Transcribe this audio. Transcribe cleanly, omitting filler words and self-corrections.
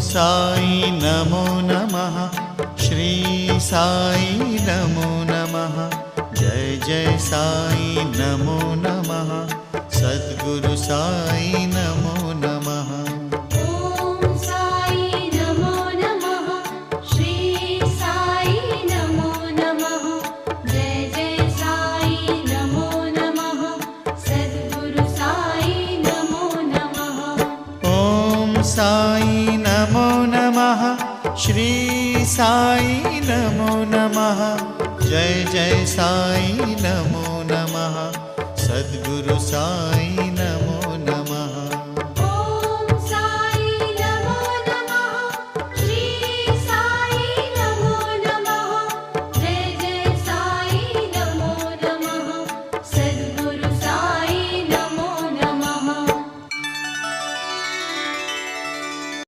साई नमो नमः, श्री साई नमो नमः, जय जय साई नमो नमः, सद्गुरु साई नमो नमः। ओम साई नमो नमः, श्री साई नमो नमः, जय जय साई नमो नमः, सद्गुरु साई नमो नमः। ओम साई नमो नमः, श्री साई नमो नमः, जय जय साई नमो नमः, सद्गुरु साई